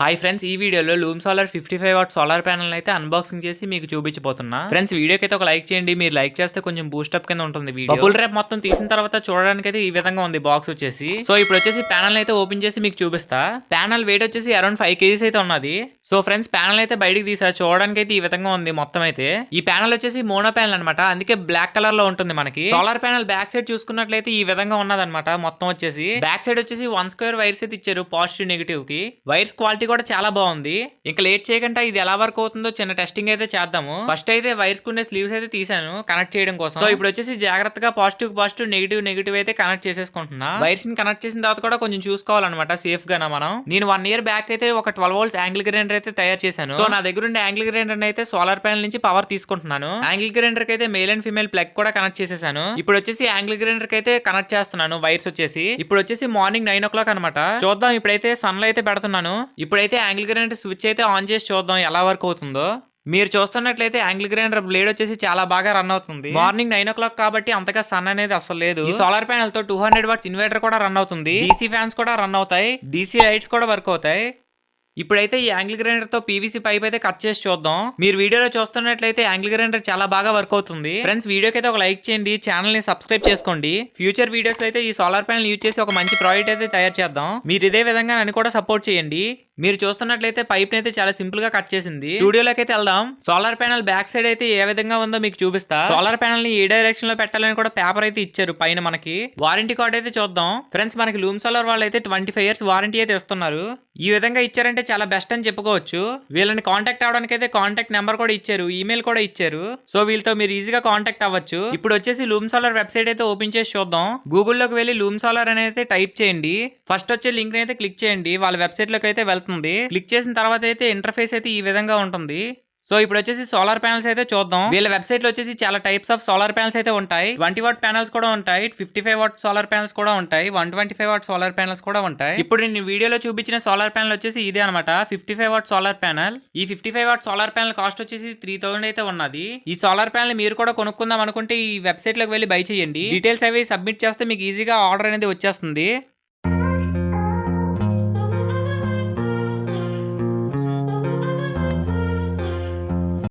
Hi friends, ఈ వీడియోలో loom solar 55 watt solar panel అయితే అన్బాక్సింగ్ చేసి మీకు చూపించబోతున్నా. ఫ్రెండ్స్, వీడియోకి అయితే ఒక లైక్ చేయండి. మీరు లైక్ చేస్తే కొంచెం బూస్టప్ కింద ఉంటుంది వీడియో. బబుల్ ర్యాప్ మొత్తం తీసిన తర్వాత చూడడానికి అయితే ఈ విధంగా ఉంది బాక్స్ వచ్చేసి. సో ఇప్పుడు వచ్చేసి ప్యానల్ అయితే ఓపెన్ చేసి మీకు చూపిస్తా. ప్యానల్ వెయిట్ వచ్చేసి అరౌండ్ 5 kgs అయితే ఉన్నది. సో ఫ్రెండ్స్, ప్యానల్ అయితే బయటకు తీసా. చూడడానికి అయితే ఈ విధంగా ఉంది మొత్తం అయితే. ఈ ప్యానల్ వచ్చేసి మోనో ప్యానల్ అనమాట, అందుకే బ్లాక్ కలర్ లో ఉంటుంది మనకి. సోలార్ ప్యానల్ బ్యాక్ సైడ్ చూసుకున్నట్లయితే ఈ విధంగా ఉన్నదన్నమాట. మొత్తం వచ్చేసి బ్యాక్ సైడ్ వచ్చేసి 1 స్క్వేర్ వైర్స్ అయితే ఇచ్చారు పాజిటివ్ నెగిటివ్ కి. వైర్స్ క్వాలిటీ కూడా చాలా బాగుంది. ఇంకా లేట్ చేయకుండా ఇది ఎలా వర్క్ అవుతుందో చిన్న టెస్టింగ్ అయితే చేద్దాము. ఫస్ట్ అయితే వైర్స్ కుండే స్లీవ్స్ అయితే తీసాను కనెక్ట్ చేయడం కోసం. సో ఇప్పుడు వచ్చేసి జాగ్రత్తగా పాజిటివ్ నెగిటివ్ అయితే కనెక్ట్ చేసేసుకుంటున్నా. వైర్స్ ని కనెక్ట్ చేసిన తర్వాత కూడా కొంచెం చూసుకోవాలన్నమాట సేఫ్ గా మనం. నేను 1 year బ్యాక్ అయితే ఒక 12 volts యాంగిల్ గ్రైండర్ అయితే తయారు చేశాను. సో నా దగ్గర ఉండే యాంగిల్ గ్రైండర్ అయితే సోలార్ ప్యానల్ నుంచి పవర్ తీసుకుంటున్నాను. యాంగిల్ గ్రైండర్ కి అయితే మేల్ అండ్ ఫీమేల్ ప్లగ్ కూడా కనెక్ట్ చేసేసాను. ఇప్పుడు వచ్చేసి యాంగిల్ గ్రైండర్ కి అయితే కనెక్ట్ చేస్తున్నాను వైర్స్ వచ్చేసి. ఇప్పుడు వచ్చేసి మార్నింగ్ 9 o'clock అనమాట. చూద్దాం ఇప్పుడైతే సన్ లో అయితే పెడుతున్నాను. ఇప్పుడైతే యాంగిల్ గ్రైండర్ స్విచ్ అయితే ఆన్ చేసి చూద్దాం ఎలా వర్క్ అవుతుందో. మీరు చూస్తున్నట్లయితే యాంగిల్ గ్రైండర్ బ్లేడ్ వచ్చేసి చాలా బాగా రన్ అవుతుంది. మార్నింగ్ 9 o'clock కాబట్టి అంతగా సన్ అనేది అసలు లేదు. ఈ సోలార్ ప్యానల్ తో 200 watts ఇన్వర్టర్ కూడా రన్ అవుతుంది. డీసీ ఫ్యాన్స్ కూడా రన్ అవుతాయి. డీసీ లైట్స్ కూడా వర్క్ అవుతాయి. ఇప్పుడైతే ఈ యాంగిల్ గ్రైండర్ తో పీవీసీ పైప్ అయితే కట్ చేసి చూద్దాం. మీరు వీడియోలో చూస్తున్నట్లయితే యాంగిల్ గ్రైండర్ చాలా బాగా వర్క్ అవుతుంది. ఫ్రెండ్స్, వీడియోకి అయితే ఒక లైక్ చేయండి, ఛానల్ ని సబ్స్క్రైబ్ చేసుకోండి. ఫ్యూచర్ వీడియోస్ అయితే ఈ సోలార్ ప్యానల్ యూజ్ చేసి ఒక మంచి ప్రాజెక్ట్ అయితే తయారు చేద్దాం. మీరు ఇదే విధంగా నన్ను కూడా సపోర్ట్ చేయండి. మీరు చూస్తున్నట్లయితే పైప్ అయితే చాలా సింపుల్ గా కట్ చేసింది. స్టూడియోలోకి అయితే వెళ్దాం. సోలార్ ప్యానల్ బ్యాక్ సైడ్ అయితే ఏ విధంగా ఉందో మీకు చూపిస్తా. సోలార్ ప్యానల్ ని ఏ డైరెక్షన్ లో పెట్టాలని కూడా పేపర్ అయితే ఇచ్చారు పైన మనకి. వారంటీ కార్డ్ అయితే చూద్దాం. ఫ్రెండ్స్, మనకి లూమ్ సోలార్ వాళ్ళు అయితే 25 years వారంటీ అయితే ఇస్తున్నారు. ఈ విధంగా ఇచ్చారంటే చాలా బెస్ట్ అని చెప్పుకోవచ్చు. వీళ్ళని కాంటాక్ట్ అవడానికి అయితే కాంటాక్ట్ నెంబర్ కూడా ఇచ్చారు, ఈమెయిల్ కూడా ఇచ్చారు. సో వీళ్ళతో మీరు ఈజీగా కాంటాక్ట్ అవ్వచ్చు. ఇప్పుడు వచ్చేసి లూమ్ సోలార్ వెబ్సైట్ అయితే ఓపెన్ చేసి చూద్దాం. గూగుల్లోకి వెళ్ళి లూమ్ సోలార్ అని అయితే టైప్ చేయండి. ఫస్ట్ వచ్చే లింక్ అయితే క్లిక్ చేయండి. వాళ్ళ వెబ్సైట్ లోకి అయితే వెళ్తుంది. క్లిక్ చేసిన తర్వాత అయితే ఇంటర్ఫేస్ అయితే ఈ విధంగా ఉంటుంది. సో ఇప్పుడు వచ్చేసి సోలార్ ప్యానల్స్ అయితే చూద్దాం. వీళ్ళ వెబ్సైట్ లో వచ్చేసి చాలా టైప్స్ ఆఫ్ సోలార్ ప్యానల్స్ అయితే ఉంటాయి. 20 watt ప్యానల్స్ కూడా ఉంటాయి, 55 watt సోలార్ ప్యానల్స్ కూడా ఉంటాయి, 125 watt సోలార్ ప్యానల్స్ కూడా ఉంటాయి. ఇప్పుడు నేను వీడియోలో చూపించిన సోలార్ ప్యానల్ వచ్చేసి ఇదే అనమాట, 55 watt సోలార్ ప్యానల్. ఈ 55 watt సోలార్ ప్యానల్ కాస్ట్ వచ్చేసి 3000 అయితే ఉన్నది. ఈ సోలార్ ప్యానల్ మీరు కూడా కొనుక్కుందాం అనుకుంటే ఈ వెబ్సైట్ లోకి వెళ్ళి బై చేయండి. డీటెయిల్స్ అవి సబ్మిట్ చేస్తే మీకు ఈజీగా ఆర్డర్ అనేది వచ్చేస్తుంది.